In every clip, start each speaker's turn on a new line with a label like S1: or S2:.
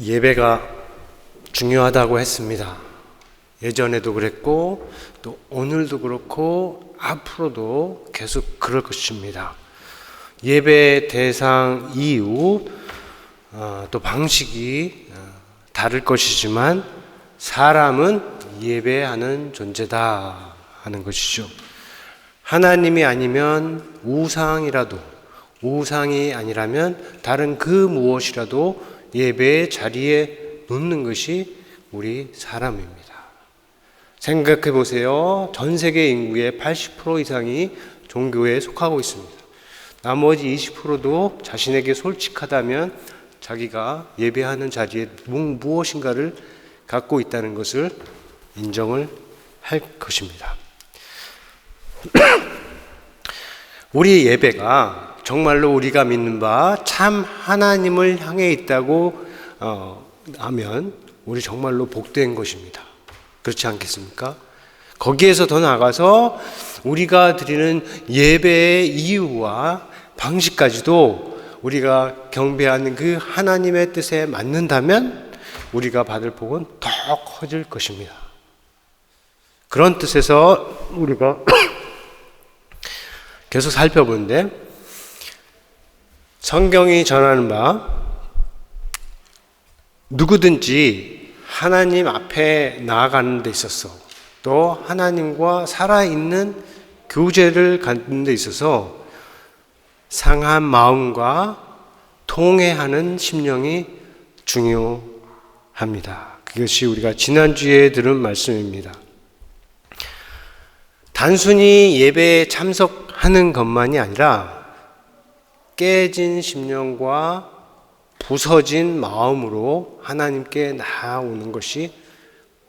S1: 예배가 중요하다고 했습니다. 예전에도 그랬고 또 오늘도 그렇고 앞으로도 계속 그럴 것입니다. 예배 대상 이유 또 방식이 다를 것이지만 사람은 예배하는 존재다 하는 것이죠. 하나님이 아니면 우상이 아니라면 다른 그 무엇이라도 예배의 자리에 놓는 것이 우리 사람입니다. 생각해 보세요. 전 세계 인구의 80% 이상이 종교에 속하고 있습니다. 나머지 20%도 자신에게 솔직하다면 자기가 예배하는 자리에 무엇인가를 갖고 있다는 것을 인정을 할 것입니다. 우리 예배가 정말로 우리가 믿는 바 참 하나님을 향해 있다고 하면 우리 정말로 복된 것입니다. 그렇지 않겠습니까? 거기에서 더 나아가서 우리가 드리는 예배의 이유와 방식까지도 우리가 경배하는 그 하나님의 뜻에 맞는다면 우리가 받을 복은 더 커질 것입니다. 그런 뜻에서 우리가 계속 살펴보는데 성경이 전하는 바 누구든지 하나님 앞에 나아가는 데 있어서 또 하나님과 살아있는 교제를 갖는 데 있어서 상한 마음과 통회하는 심령이 중요합니다. 그것이 우리가 지난주에 들은 말씀입니다. 단순히 예배에 참석하는 것만이 아니라 깨진 심령과 부서진 마음으로 하나님께 나아오는 것이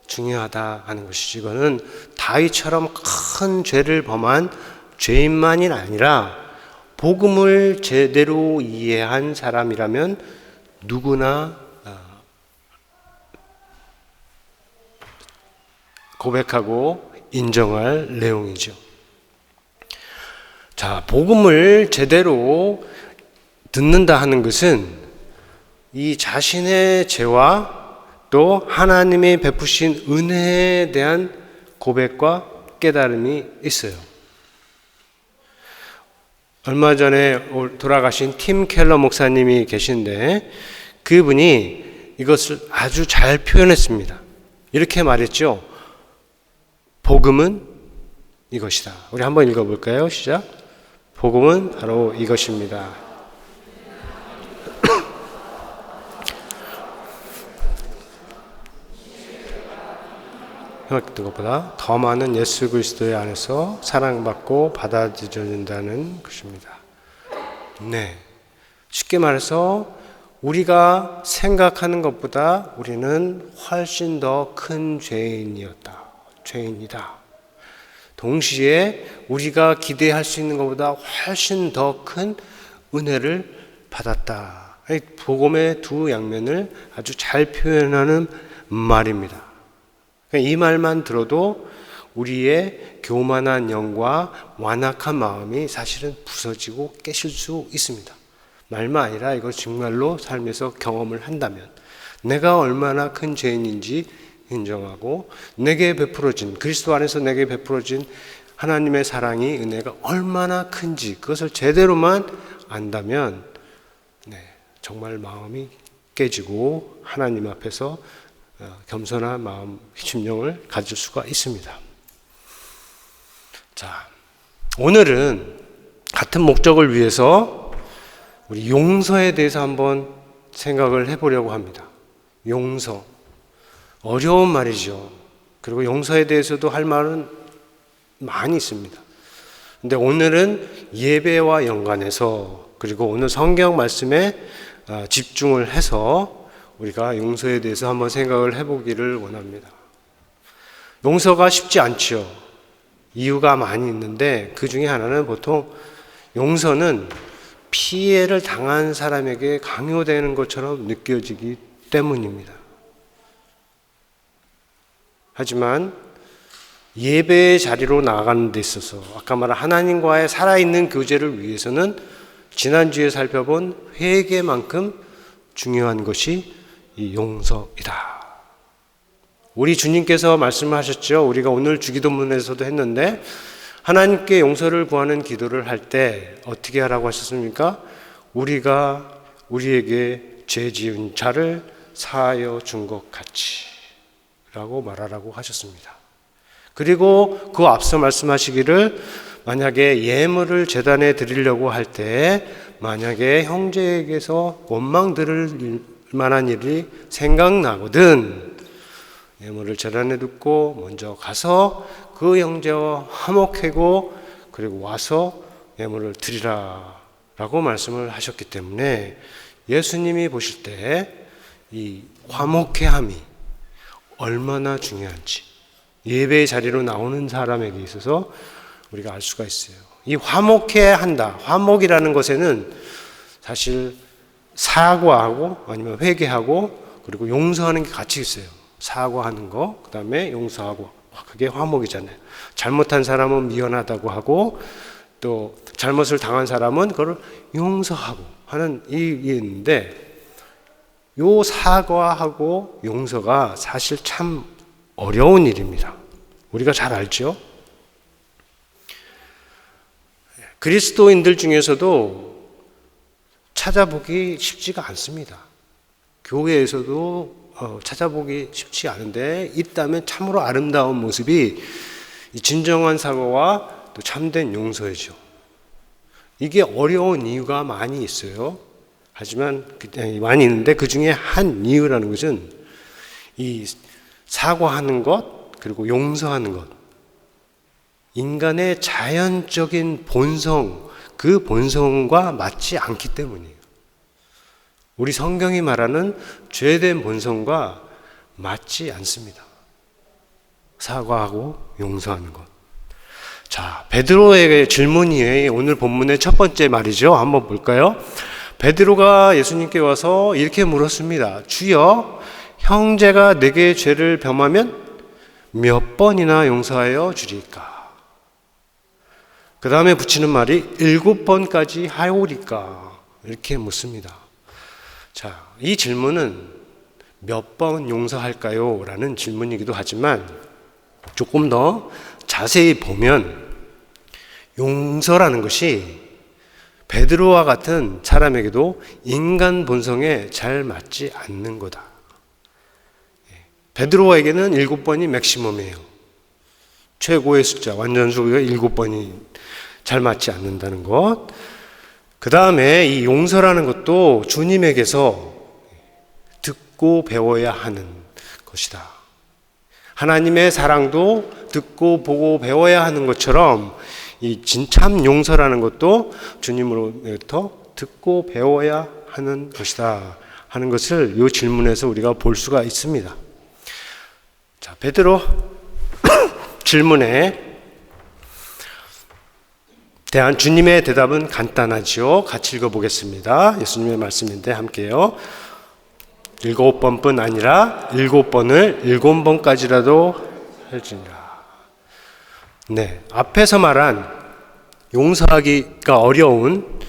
S1: 중요하다 하는 것이지. 이거는 다윗처럼 큰 죄를 범한 죄인만이 아니라 복음을 제대로 이해한 사람이라면 누구나 고백하고 인정할 내용이죠. 자, 복음을 제대로 듣는다 하는 것은 이 자신의 죄와 또 하나님의 베푸신 은혜에 대한 고백과 깨달음이 있어요. 얼마 전에 돌아가신 팀 켈러 목사님이 계신데 그분이 이것을 아주 잘 표현했습니다. 이렇게 말했죠. 복음은 이것이다. 우리 한번 읽어볼까요? 시작. 복음은 바로 이것입니다. 생각했던 것보다 더 많은 예수 그리스도의 안에서 사랑받고 받아들여진다는 것입니다. 네, 쉽게 말해서 우리가 생각하는 것보다 우리는 훨씬 더 큰 죄인이다. 동시에 우리가 기대할 수 있는 것보다 훨씬 더 큰 은혜를 받았다. 복음의 두 양면을 아주 잘 표현하는 말입니다. 이 말만 들어도 우리의 교만한 영과 완악한 마음이 사실은 부서지고 깨질 수 있습니다. 말만 아니라 이걸 정말로 삶에서 경험을 한다면 내가 얼마나 큰 죄인인지 인정하고 내게 베풀어진 그리스도 안에서 내게 베풀어진 하나님의 사랑이 은혜가 얼마나 큰지 그것을 제대로만 안다면 정말 마음이 깨지고 하나님 앞에서 겸손한 마음, 심령을 가질 수가 있습니다. 자, 오늘은 같은 목적을 위해서 우리 용서에 대해서 한번 생각을 해보려고 합니다. 용서. 어려운 말이죠. 그리고 용서에 대해서도 할 말은 많이 있습니다. 근데 오늘은 예배와 연관해서 그리고 오늘 성경 말씀에 집중을 해서 우리가 용서에 대해서 한번 생각을 해보기를 원합니다. 용서가 쉽지 않죠. 이유가 많이 있는데 그 중에 하나는 보통 용서는 피해를 당한 사람에게 강요되는 것처럼 느껴지기 때문입니다. 하지만 예배의 자리로 나아가는 데 있어서 아까 말한 하나님과의 살아있는 교제를 위해서는 지난주에 살펴본 회개만큼 중요한 것이 이 용서이다. 우리 주님께서 말씀하셨죠. 우리가 오늘 주기도문에서도 했는데 하나님께 용서를 구하는 기도를 할 때 어떻게 하라고 하셨습니까? 우리가 우리에게 죄 지은 자를 사하여 준 것 같이 라고 말하라고 하셨습니다. 그리고 그 앞서 말씀하시기를 만약에 예물을 제단에 드리려고 할 때 만약에 형제에게서 원망 들을 만한 일이 생각나거든 예물을 제단에 두고 먼저 가서 그 형제와 화목하고 그리고 와서 예물을 드리라 라고 말씀을 하셨기 때문에 예수님이 보실 때 이 화목해함이 얼마나 중요한지 예배의 자리로 나오는 사람에게 있어서 우리가 알 수가 있어요. 이 화목해야 한다. 화목이라는 것에는 사실 사과하고 아니면 회개하고 그리고 용서하는 게 같이 있어요. 사과하는 거, 그 다음에 용서하고. 그게 화목이잖아요. 잘못한 사람은 미안하다고 하고 또 잘못을 당한 사람은 그걸 용서하고 하는 이 있는데 요 사과하고 용서가 사실 참 어려운 일입니다. 우리가 잘 알죠? 그리스도인들 중에서도 찾아보기 쉽지가 않습니다. 교회에서도 찾아보기 쉽지 않은데 있다면 참으로 아름다운 모습이 진정한 사과와 또 참된 용서이죠. 이게 어려운 이유가 많이 있어요. 하지만 많이 있는데 그 중에 한 이유라는 것은 이 사과하는 것 그리고 용서하는 것 인간의 자연적인 본성 그 본성과 맞지 않기 때문이에요. 우리 성경이 말하는 죄된 본성과 맞지 않습니다. 사과하고 용서하는 것. 자, 베드로에게 질문이에요. 오늘 본문의 첫 번째 말이죠. 한번 볼까요? 베드로가 예수님께 와서 이렇게 물었습니다. 주여, 형제가 내게 죄를 범하면 몇 번이나 용서하여 주리까? 그 다음에 붙이는 말이 7번까지 하오리까? 이렇게 묻습니다. 자, 이 질문은 몇 번 용서할까요? 라는 질문이기도 하지만 조금 더 자세히 보면 용서라는 것이 베드로와 같은 사람에게도 인간 본성에 잘 맞지 않는 거다. 베드로에게는 7번이 맥시멈이에요. 최고의 숫자, 완전 수가 7번이 잘 맞지 않는다는 것. 그 다음에 이 용서라는 것도 주님에게서 듣고 배워야 하는 것이다. 하나님의 사랑도 듣고 보고 배워야 하는 것처럼 이 진참 용서라는 것도 주님으로부터 듣고 배워야 하는 것이다 하는 것을 이 질문에서 우리가 볼 수가 있습니다. 자, 베드로 질문에 대한 주님의 대답은 간단하죠. 같이 읽어보겠습니다. 예수님의 말씀인데 함께요. 7번뿐 아니라 7번을 7번까지라도 할지니라. 네, 앞에서 말한 용서하기가 어려운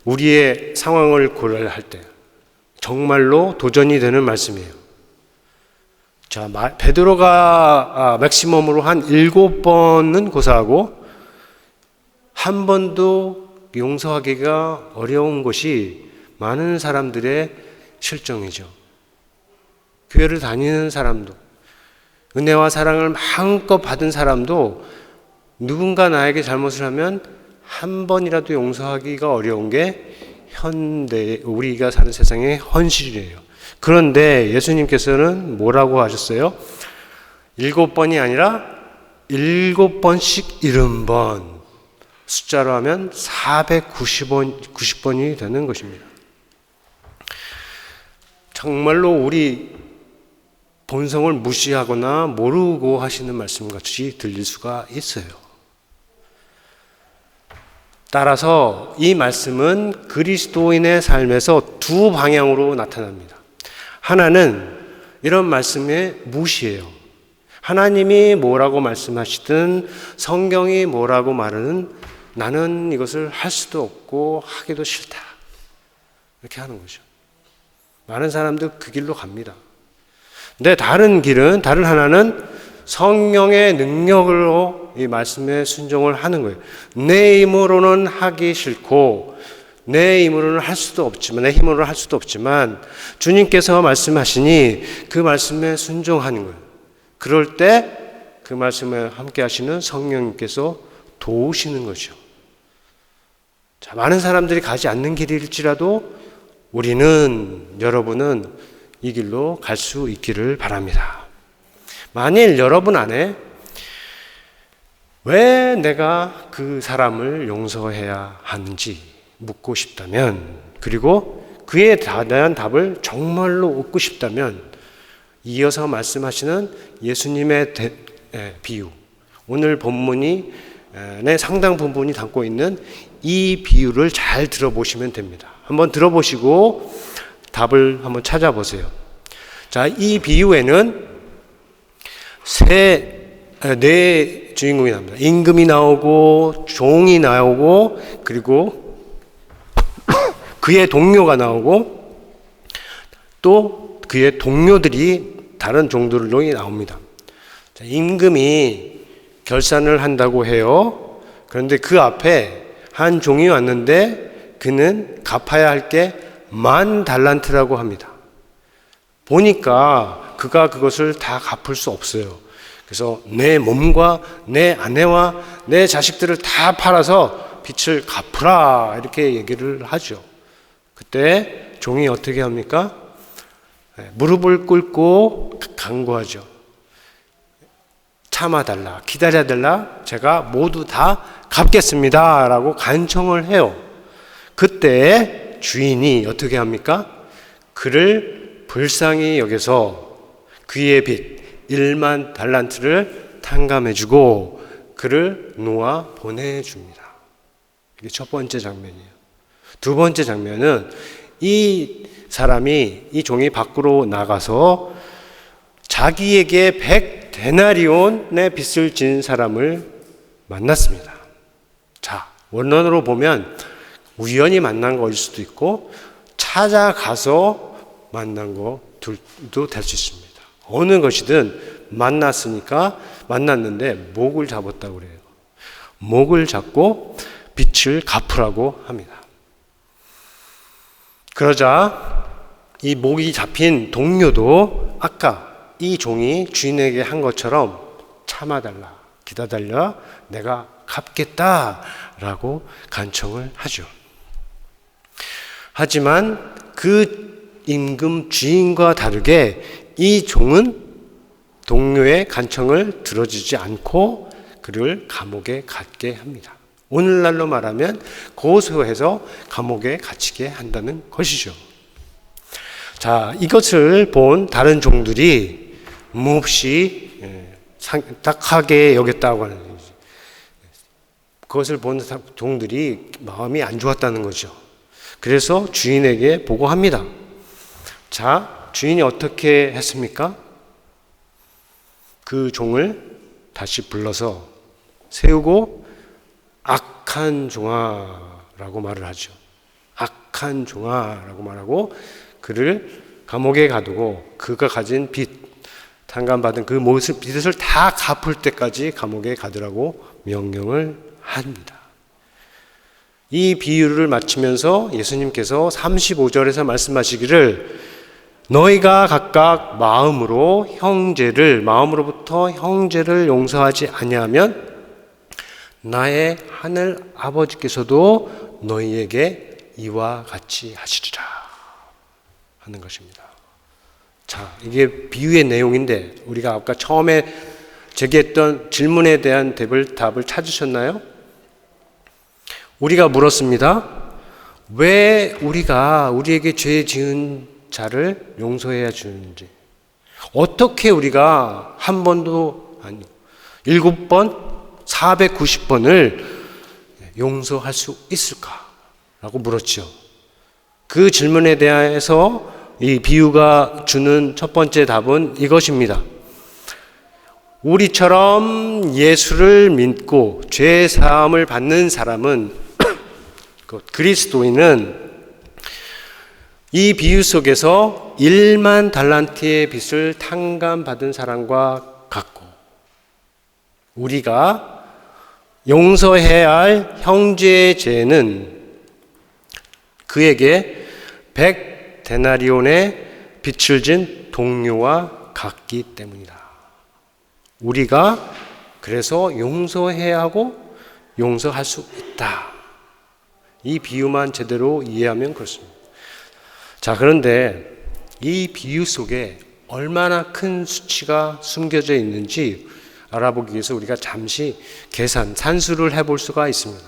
S1: 우리의 상황을 고려할 때 정말로 도전이 되는 말씀이에요. 자, 베드로가 맥시멈으로 한 7번은 고사하고 한 번도 용서하기가 어려운 것이 많은 사람들의 실정이죠. 교회를 다니는 사람도 은혜와 사랑을 마음껏 받은 사람도 누군가 나에게 잘못을 하면 한 번이라도 용서하기가 어려운 게 현대 우리가 사는 세상의 현실이에요. 그런데 예수님께서는 뭐라고 하셨어요? 7번이 아니라 7번씩 70번 숫자로 하면 490번이 되는 것입니다. 정말로 우리 본성을 무시하거나 모르고 하시는 말씀같이 들릴 수가 있어요. 따라서 이 말씀은 그리스도인의 삶에서 두 방향으로 나타납니다. 하나는 이런 말씀에 무시해요. 하나님이 뭐라고 말씀하시든 성경이 뭐라고 말하는 나는 이것을 할 수도 없고 하기도 싫다. 이렇게 하는 거죠. 많은 사람들 그 길로 갑니다. 근데 다른 길은, 다른 하나는 성령의 능력으로 이 말씀에 순종을 하는 거예요. 내 힘으로는 하기 싫고, 내 힘으로는 할 수도 없지만, 내 힘으로는 할 수도 없지만, 주님께서 말씀하시니 그 말씀에 순종하는 거예요. 그럴 때 그 말씀에 함께 하시는 성령님께서 도우시는 거죠. 자, 많은 사람들이 가지 않는 길일지라도 우리는, 여러분은 이 길로 갈 수 있기를 바랍니다. 만일 여러분 안에 왜 내가 그 사람을 용서해야 하는지 묻고 싶다면, 그리고 그에 대한 답을 정말로 얻고 싶다면, 이어서 말씀하시는 예수님의 비유, 오늘 본문이 내 상당 부분이 담고 있는 이 비유를 잘 들어보시면 됩니다. 한번 들어보시고 답을 한번 찾아보세요. 자, 이 비유에는 네 주인공이 나옵니다. 임금이 나오고, 종이 나오고, 그리고 그의 동료가 나오고, 또 그의 동료들이 다른 종들로 나옵니다. 자, 임금이 결산을 한다고 해요. 그런데 그 앞에 한 종이 왔는데 그는 갚아야 할 게 10,000달란트라고 합니다. 보니까 그가 그것을 다 갚을 수 없어요. 그래서 내 몸과 내 아내와 내 자식들을 다 팔아서 빚을 갚으라, 이렇게 얘기를 하죠. 그때 종이 어떻게 합니까? 무릎을 꿇고 간구하죠. 참아달라, 기다려달라, 제가 모두 다 갚겠습니다 라고 간청을 해요. 그때 주인이 어떻게 합니까? 그를 불쌍히 여겨서 그의 빚 10,000달란트를 탕감해주고 그를 놓아 보내줍니다. 이게 첫 번째 장면이에요. 두 번째 장면은 이 사람이, 이 종이 밖으로 나가서 자기에게 100데나리온의 빚을 진 사람을 만났습니다. 자, 원론으로 보면 우연히 만난 거일 수도 있고 찾아가서 만난 것도 될 수 있습니다. 어느 것이든 만났는데 목을 잡았다고 그래요. 목을 잡고 빚을 갚으라고 합니다. 그러자 이 목이 잡힌 동료도 아까 이 종이 주인에게 한 것처럼 참아달라, 기다려달라, 내가 갚겠다라고 간청을 하죠. 하지만 그 임금 주인과 다르게 이 종은 동료의 간청을 들어주지 않고 그를 감옥에 갇게 합니다. 오늘날로 말하면 고소해서 감옥에 갇히게 한다는 것이죠. 자, 이것을 본 다른 종들이 몹시 딱하게 여겼다고 하는 거죠. 그것을 본 종들이 마음이 안 좋았다는 거죠. 그래서 주인에게 보고합니다. 자, 주인이 어떻게 했습니까? 그 종을 다시 불러서 세우고 악한 종아라고 말을 하죠. 악한 종아라고 말하고 그를 감옥에 가두고 그가 가진 빚, 탕감받은 그 모든 빚을 다 갚을 때까지 감옥에 가두라고 명령을 합니다. 이 비유를 마치면서 예수님께서 35절에서 말씀하시기를 너희가 각각 마음으로부터 형제를 용서하지 아니하면 나의 하늘 아버지께서도 너희에게 이와 같이 하시리라 하는 것입니다. 자, 이게 비유의 내용인데 우리가 아까 처음에 제기했던 질문에 대한 답을 찾으셨나요? 우리가 물었습니다. 왜 우리에게 죄 지은 자를 용서해야 주는지, 어떻게 우리가 한 번도 아니고 7번 490번을 용서할 수 있을까라고 물었죠. 그 질문에 대해서 이 비유가 주는 첫 번째 답은 이것입니다. 우리처럼 예수를 믿고 죄 사함을 받는 사람은 그리스도인은 이 비유 속에서 1만 달란트의 빚을 탕감받은 사람과 같고, 우리가 용서해야 할 형제의 죄는 그에게 100데나리온의 빚을 진 동료와 같기 때문이다. 우리가 그래서 용서해야 하고 용서할 수 있다. 이 비유만 제대로 이해하면 그렇습니다. 자, 그런데 이 비유 속에 얼마나 큰 수치가 숨겨져 있는지 알아보기 위해서 우리가 잠시 산수를 해볼 수가 있습니다.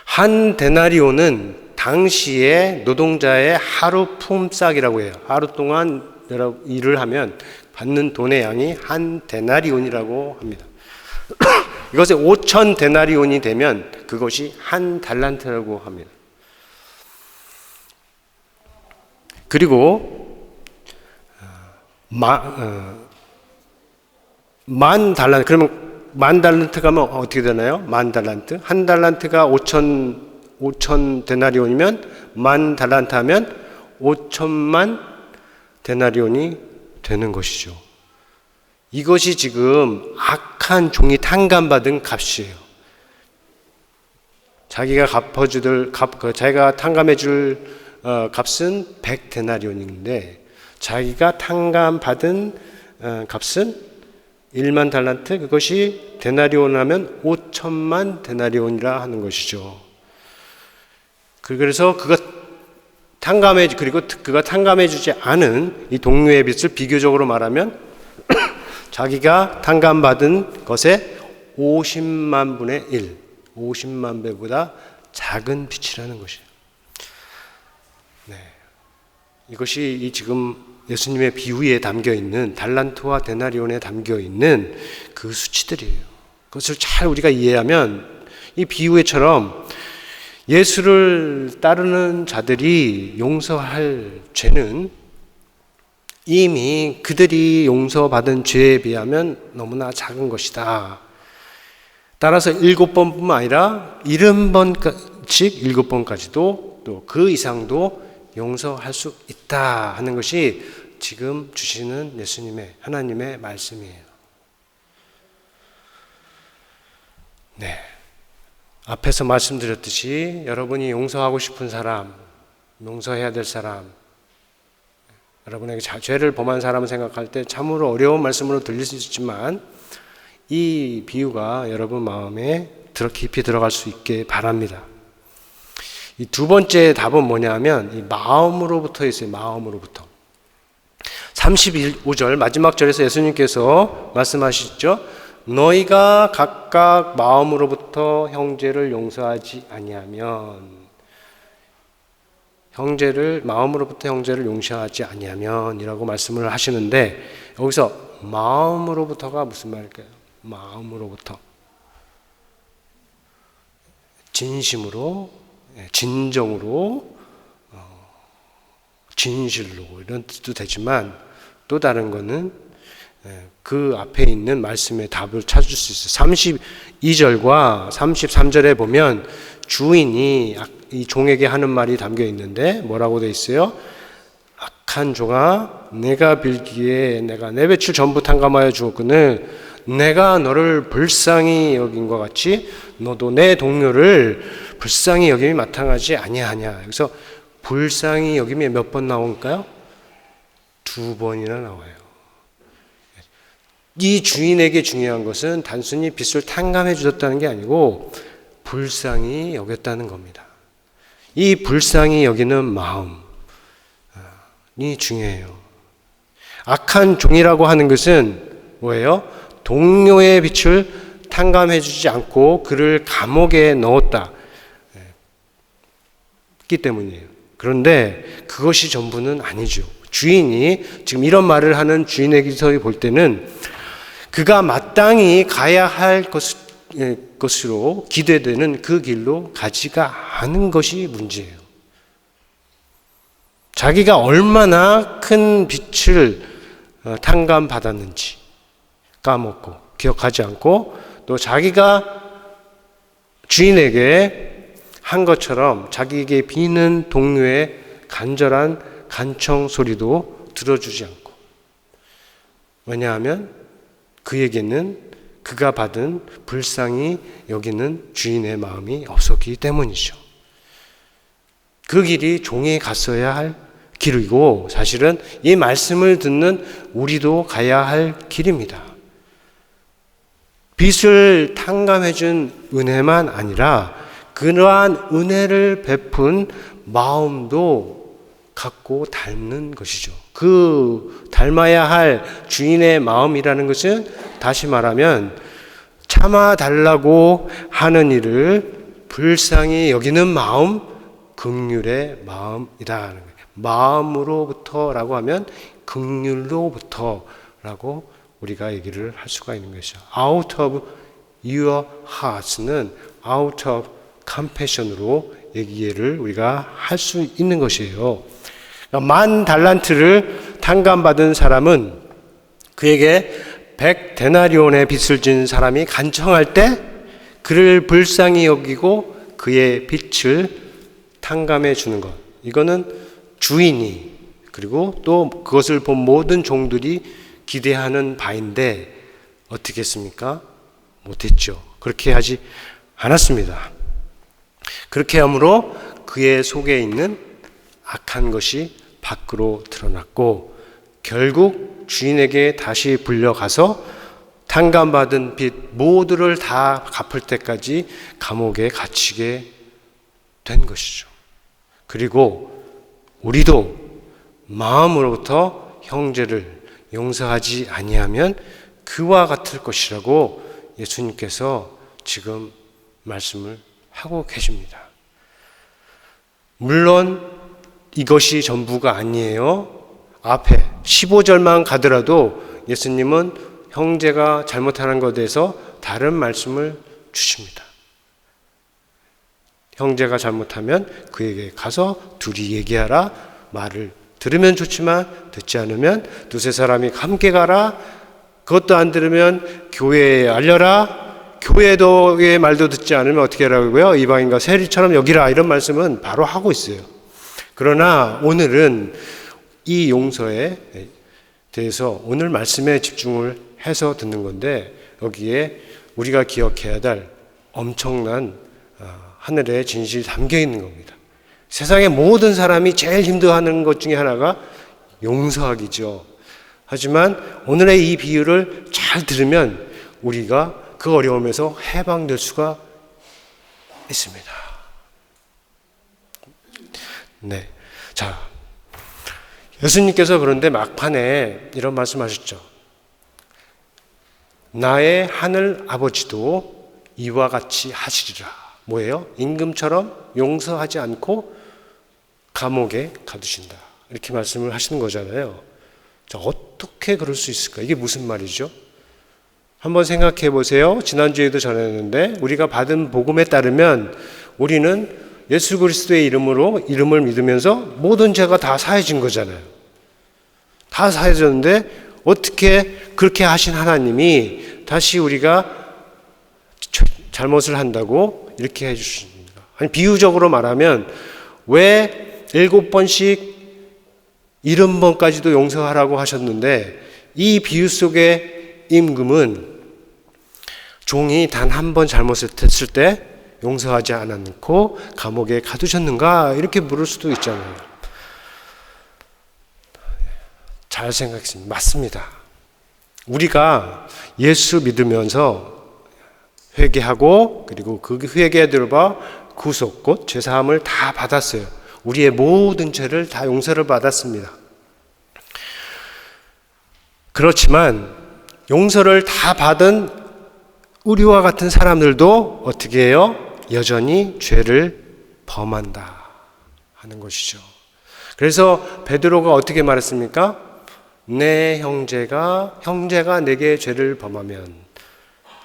S1: 한 데나리온은 당시의 노동자의 하루 품삯이라고 해요. 하루 동안 일을 하면 받는 돈의 양이 한 데나리온이라고 합니다. 이것이 5천 데나리온이 되면 그것이 한 달란트라고 합니다. 그리고 만 달란트, 그러면 만 달란트가 면 어떻게 되나요? 만 달란트? 한 달란트가 5천 데나리온이면 만 달란트 하면 5천만 데나리온이 되는 것이죠. 이것이 지금 악한 종이 탕감받은 값이에요. 자기가 자기가 탕감해줄 값은 100데나리온인데 자기가 탕감받은 값은 1만 달란트, 그것이 데나리온 하면 5천만 데나리온이라 하는 것이죠. 그래서 그가 탕감해주지 않은 이 동료의 빚을 비교적으로 말하면 자기가 탕감받은 것의 50만 분의 1, 50만 배보다 작은 빚이라는 것이에요. 네. 이것이 지금 예수님의 비유에 담겨 있는 달란트와 데나리온에 담겨 있는 그 수치들이에요. 그것을 잘 우리가 이해하면 이 비유에처럼 예수를 따르는 자들이 용서할 죄는 이미 그들이 용서받은 죄에 비하면 너무나 작은 것이다. 따라서 7번뿐만 아니라 70번씩 7번까지도 또 그 이상도 용서할 수 있다 하는 것이 지금 주시는 예수님의 하나님의 말씀이에요. 네. 앞에서 말씀드렸듯이 여러분이 용서하고 싶은 사람, 용서해야 될 사람, 여러분에게 죄를 범한 사람을 생각할 때 참으로 어려운 말씀으로 들릴 수 있지만 이 비유가 여러분 마음에 깊이 들어갈 수 있게 바랍니다. 이 두 번째 답은 뭐냐면 이 마음으로부터 있어요. 마음으로부터. 35절 마지막 절에서 예수님께서 말씀하시죠. 너희가 각각 마음으로부터 형제를 용서하지 아니하면, 마음으로부터 형제를 용서하지 아니하면 이라고 말씀을 하시는데, 여기서 마음으로부터가 무슨 말일까요? 마음으로부터 진심으로, 진정으로, 진실로 이런 뜻도 되지만 또 다른 거는 그 앞에 있는 말씀의 답을 찾을 수 있어요. 32절과 33절에 보면 주인이 이 종에게 하는 말이 담겨 있는데 뭐라고 되어 있어요? 악한 종아, 내가 빌기에 내가 내 빚을 전부 탕감하여 주었거늘 내가 너를 불쌍히 여긴 것 같이 너도 내 동료를 불쌍히 여김이 마땅하지 아니하냐. 그래서 불쌍히 여김이 몇 번 나올까요? 2번이나 나와요. 이 주인에게 중요한 것은 단순히 빚을 탕감해 주셨다는 게 아니고 불쌍히 여겼다는 겁니다. 이 불쌍히 여기는 마음이 중요해요. 악한 종이라고 하는 것은 뭐예요? 동료의 빚을 탕감해 주지 않고 그를 감옥에 넣었다 기 때문이에요. 그런데 그것이 전부는 아니죠. 주인이 지금 이런 말을 하는 주인에게서 볼 때는 그가 마땅히 가야 할 것으로 기대되는 그 길로 가지가 않은 것이 문제예요. 자기가 얼마나 큰 빚을 탕감받았는지 까먹고 기억하지 않고 또 자기가 주인에게 한 것처럼 자기에게 비는 동료의 간절한 간청 소리도 들어주지 않고, 왜냐하면 그에게는 그가 받은 불쌍히 여기는 주인의 마음이 없었기 때문이죠. 그 길이 종이 갔어야 할 길이고, 사실은 이 말씀을 듣는 우리도 가야 할 길입니다. 빚을 탕감해준 은혜만 아니라 그러한 은혜를 베푼 마음도 갖고 닮는 것이죠. 그 닮아야 할 주인의 마음이라는 것은 다시 말하면 참아달라고 하는 일을 불쌍히 여기는 마음, 긍휼의 마음이다. 마음으로부터라고 하면 긍휼로부터라고 우리가 얘기를 할 수가 있는 것이죠. Out of your hearts는 out of compassion으로 얘기를 우리가 할 수 있는 것이에요. 그러니까 10,000달란트를 탕감받은 사람은 그에게 100데나리온의 빚을 진 사람이 간청할 때 그를 불쌍히 여기고 그의 빚을 탕감해 주는 것. 이거는 주인이 그리고 또 그것을 본 모든 종들이 기대하는 바인데 어떻게 했습니까? 못했죠. 그렇게 하지 않았습니다. 그렇게 함으로 그의 속에 있는 악한 것이 밖으로 드러났고 결국 주인에게 다시 불려가서 탕감받은 빚 모두를 다 갚을 때까지 감옥에 갇히게 된 것이죠. 그리고 우리도 마음으로부터 형제를 용서하지 아니하면 그와 같을 것이라고 예수님께서 지금 말씀을 하고 계십니다. 물론 이것이 전부가 아니에요. 앞에 15절만 가더라도 예수님은 형제가 잘못하는 것에 대해서 다른 말씀을 주십니다. 형제가 잘못하면 그에게 가서 둘이 얘기하라. 말을 들으면 좋지만 듣지 않으면 두세 사람이 함께 가라. 그것도 안 들으면 교회에 알려라. 교회도의 말도 듣지 않으면 어떻게 하라고요? 이방인과 세리처럼 여기라. 이런 말씀은 바로 하고 있어요. 그러나 오늘은 이 용서에 대해서 오늘 말씀에 집중을 해서 듣는 건데 여기에 우리가 기억해야 될 엄청난 하늘의 진실이 담겨 있는 겁니다. 세상의 모든 사람이 제일 힘들어하는 것 중에 하나가 용서하기죠. 하지만 오늘의 이 비유를 잘 들으면 우리가 그 어려움에서 해방될 수가 있습니다. 네. 자, 예수님께서 그런데 막판에 이런 말씀하셨죠. 나의 하늘 아버지도 이와 같이 하시리라. 뭐예요? 임금처럼 용서하지 않고 감옥에 가두신다. 이렇게 말씀을 하시는 거잖아요. 자, 어떻게 그럴 수 있을까? 이게 무슨 말이죠? 한번 생각해 보세요. 지난주에도 전했는데 우리가 받은 복음에 따르면 우리는 예수 그리스도의 이름을 믿으면서 모든 죄가 다 사해진 거잖아요. 다 사해졌는데 어떻게 그렇게 하신 하나님이 다시 우리가 잘못을 한다고 이렇게 해주십니까? 아니, 비유적으로 말하면 왜 7번씩 70번까지도 용서하라고 하셨는데 이 비유 속의 임금은 종이 단 한 번 잘못을 했을 때 용서하지 않고 감옥에 가두셨는가? 이렇게 물을 수도 있잖아요. 잘 생각했습니다. 맞습니다. 우리가 예수 믿으면서 회개하고 그리고 그 회개에 들어봐 구속 곧 죄사함을 다 받았어요. 우리의 모든 죄를 다 용서를 받았습니다. 그렇지만 용서를 다 받은 우리와 같은 사람들도 어떻게 해요? 여전히 죄를 범한다 하는 것이죠. 그래서 베드로가 어떻게 말했습니까? 내 형제가 내게 죄를 범하면,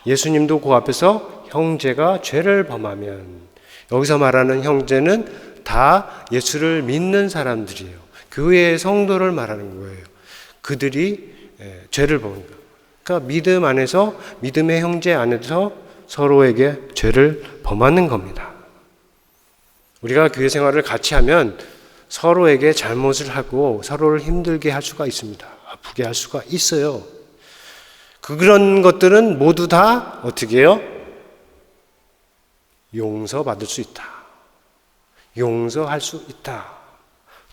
S1: 예수님도 그 앞에서 형제가 죄를 범하면, 여기서 말하는 형제는 다 예수를 믿는 사람들이에요. 교회의 성도를 말하는 거예요. 그들이 죄를 범하는 거예요. 그러니까 믿음 안에서, 믿음의 형제 안에서 서로에게 죄를 범하는 겁니다. 우리가 교회 생활을 같이 하면 서로에게 잘못을 하고 서로를 힘들게 할 수가 있습니다. 아프게 할 수가 있어요. 그런 것들은 모두 다 어떻게 해요? 용서받을 수 있다. 용서할 수 있다.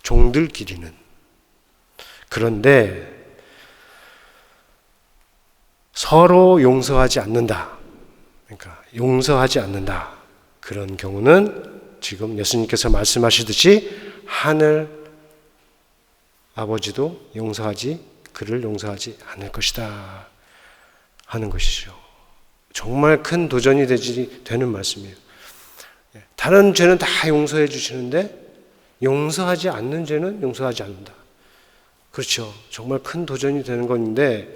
S1: 종들끼리는. 그런데 서로 용서하지 않는다. 그러니까 용서하지 않는다. 그런 경우는 지금 예수님께서 말씀하시듯이 하늘 아버지도 그를 용서하지 않을 것이다 하는 것이죠. 정말 큰 도전이 되는 말씀이에요. 다른 죄는 다 용서해 주시는데 용서하지 않는 죄는 용서하지 않는다. 그렇죠. 정말 큰 도전이 되는 건데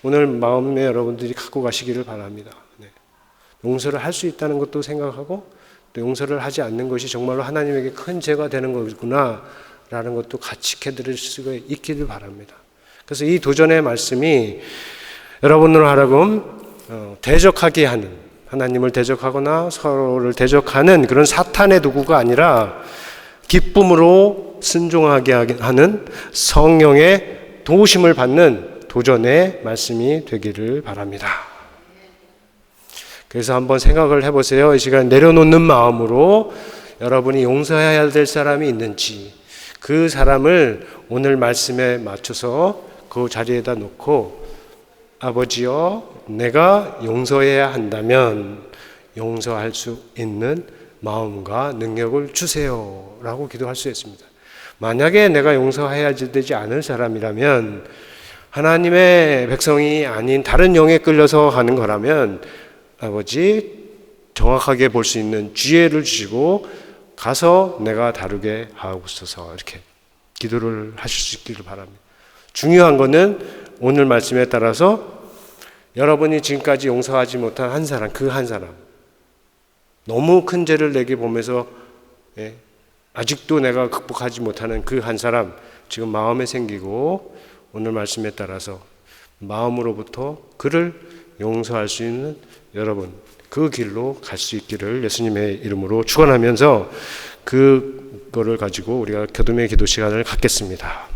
S1: 오늘 마음에 여러분들이 갖고 가시기를 바랍니다. 용서를 할 수 있다는 것도 생각하고 또 용서를 하지 않는 것이 정말로 하나님에게 큰 죄가 되는 거구나 라는 것도 같이 해드릴 수가 있기를 바랍니다. 그래서 이 도전의 말씀이 여러분으로 하여금 대적하게 하는, 하나님을 대적하거나 서로를 대적하는 그런 사탄의 도구가 아니라 기쁨으로 순종하게 하는 성령의 도우심을 받는 도전의 말씀이 되기를 바랍니다. 그래서 한번 생각을 해보세요. 이 시간 내려놓는 마음으로 여러분이 용서해야 될 사람이 있는지 그 사람을 오늘 말씀에 맞춰서 그 자리에다 놓고 아버지여 내가 용서해야 한다면 용서할 수 있는 마음과 능력을 주세요 라고 기도할 수 있습니다. 만약에 내가 용서해야 되지 않을 사람이라면 하나님의 백성이 아닌 다른 영에 끌려서 하는 거라면 아버지 정확하게 볼 수 있는 지혜를 주시고 가서 내가 다루게 하옵소서 이렇게 기도를 하실 수 있기를 바랍니다. 중요한 것은 오늘 말씀에 따라서 여러분이 지금까지 용서하지 못한 한 사람, 그 한 사람 너무 큰 죄를 내게 보면서 아직도 내가 극복하지 못하는 그 한 사람 지금 마음에 생기고 오늘 말씀에 따라서 마음으로부터 그를 용서할 수 있는 여러분 그 길로 갈 수 있기를 예수님의 이름으로 축원하면서 그거를 가지고 우리가 교dom의 기도 시간을 갖겠습니다.